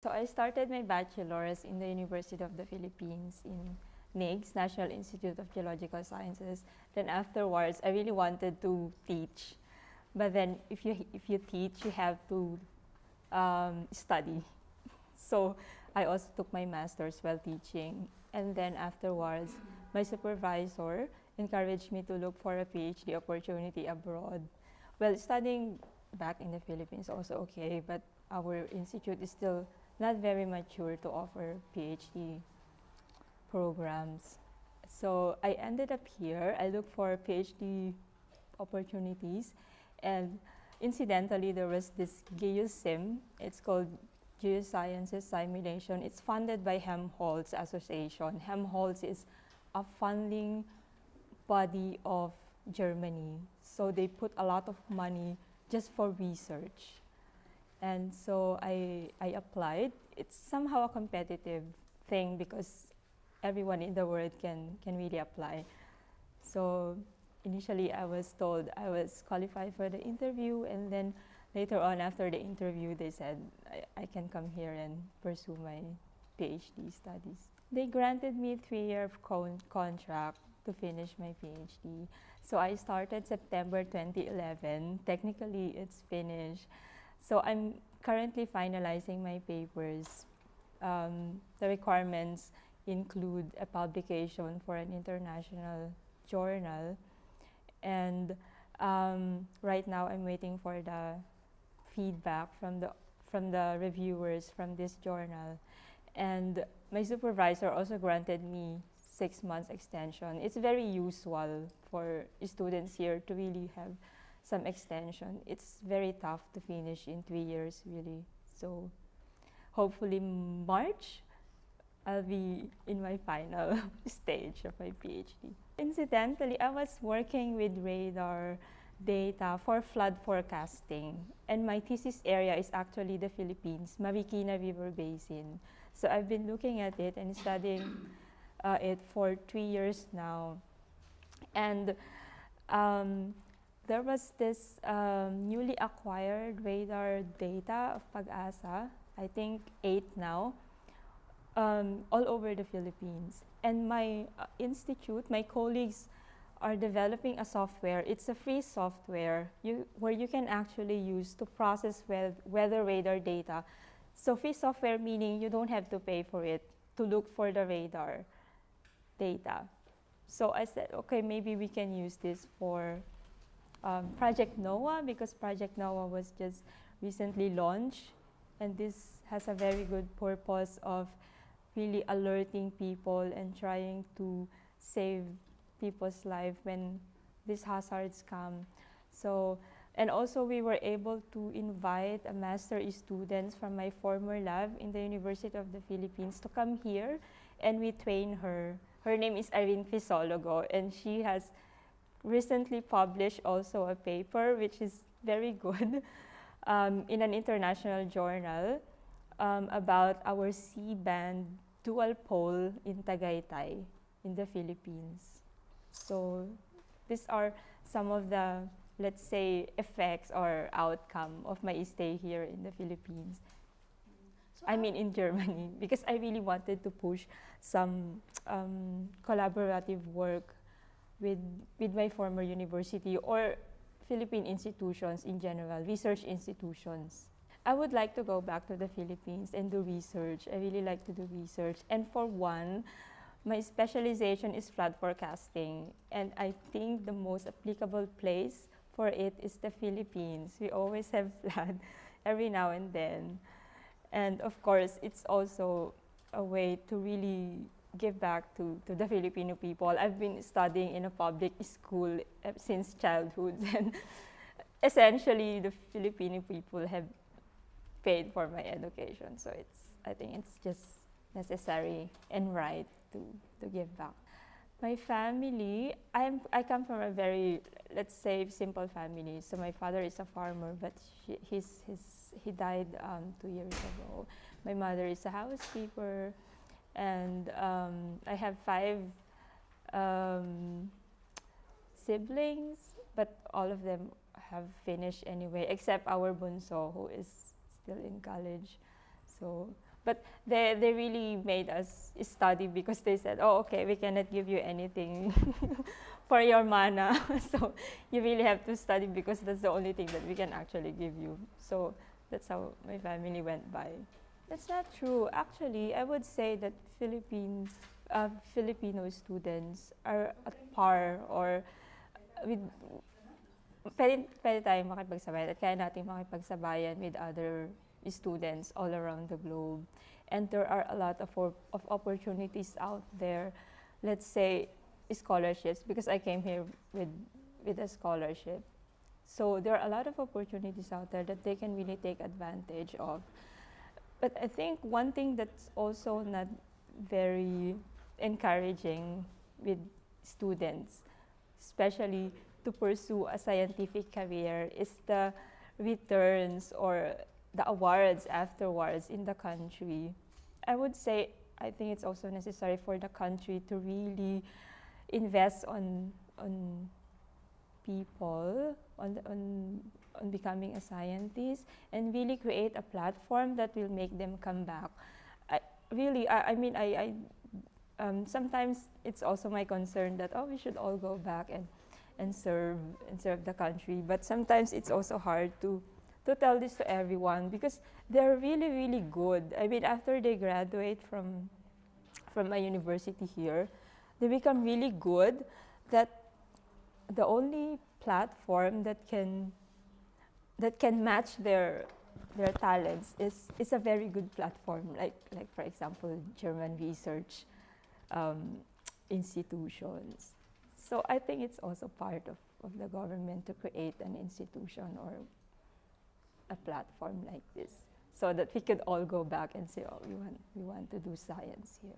So I started my bachelor's in the University of the Philippines in NIGS, National Institute of Geological Sciences. Then afterwards, I really wanted to teach. But then if you teach, you have to study. So I also took my master's while teaching. And then afterwards, my supervisor encouraged me to look for a PhD opportunity abroad. Well, studying back in the Philippines also okay, but our institute is still not very mature to offer PhD programs. So I ended up here. I looked for PhD opportunities, and incidentally, there was this GeoSim. It's called Geosciences Simulation. It's funded by Helmholtz Association. Helmholtz is a funding body of Germany. So they put a lot of money just for research. And so I applied. It's somehow a competitive thing because everyone in the world can really apply. So initially I was told I was qualified for the interview, and then later on after the interview they said I can come here and pursue my PhD studies. They granted me a 3-year contract to finish my PhD. So I started September 2011. Technically it's finished. So I'm currently finalizing my papers. The requirements include a publication for an international journal, and right now I'm waiting for the feedback from the reviewers from this journal. And my supervisor also granted me 6 months extension. It's very usual for students here to really have some extension. It's very tough to finish in 3 years, really. So hopefully March, I'll be in my final stage of my PhD. Incidentally, I was working with radar data for flood forecasting, and my thesis area is actually the Philippines, Marikina River Basin. So I've been looking at it and studying it for 3 years now. And there was this newly acquired radar data of Pag-asa, I think 8 now, all over the Philippines. And my institute, my colleagues are developing a software. It's a free software where you can actually use to process weather radar data. So free software meaning you don't have to pay for it to look for the radar data. So I said, okay, maybe we can use this for Project NOAA, because Project NOAA was just recently launched, and this has a very good purpose of really alerting people and trying to save people's life when these hazards come. So, and also we were able to invite a master students from my former lab in the University of the Philippines to come here, and we train her. Her name is Irene Crisologo, and she has recently published also a paper which is very good in an international journal about our C-band dual pole in Tagaytay in the Philippines. So these are some of the, let's say, effects or outcome of my stay here in the Philippines. I mean in Germany, because I really wanted to push some collaborative work with my former university or Philippine institutions in general, research institutions. I would like to go back to the Philippines and do research. I really like to do research. And for one, my specialization is flood forecasting. And I think the most applicable place for it is the Philippines. We always have flood every now and then. And of course, it's also a way to really give back to the Filipino people. I've been studying in a public school since childhood, and essentially the Filipino people have paid for my education. So I think it's just necessary and right to give back. My family, I come from a very, let's say, simple family. So my father is a farmer, but he died 2 years ago. My mother is a housekeeper, and I have 5 siblings, but all of them have finished anyway, except our bunso, who is still in college. So But they really made us study because they said, oh, okay, we cannot give you anything for your mana. So you really have to study because that's the only thing that we can actually give you. So that's how my family went by. That's not true. Actually, I would say that Filipino students are at par or with pwede tayong makipagsabayan at kaya natin makipagsabayan with other students all around the globe. And there are a lot of opportunities out there. Let's say scholarships, because I came here with a scholarship. So there are a lot of opportunities out there that they can really take advantage of. But I think one thing that's also not very encouraging with students, especially to pursue a scientific career, is the returns or the awards afterwards in the country. I would say I think it's also necessary for the country to really invest on people, on becoming a scientist, and really create a platform that will make them come back. I mean, sometimes it's also my concern that, oh, we should all go back and serve the country. But sometimes it's also hard to tell this to everyone because they're really, really good. I mean, after they graduate from a university here, they become really good that the only platform that can match their talents is a very good platform, like for example, German research institutions. So I think it's also part of the government to create an institution or a platform like this, so that we could all go back and say, oh, we want to do science here.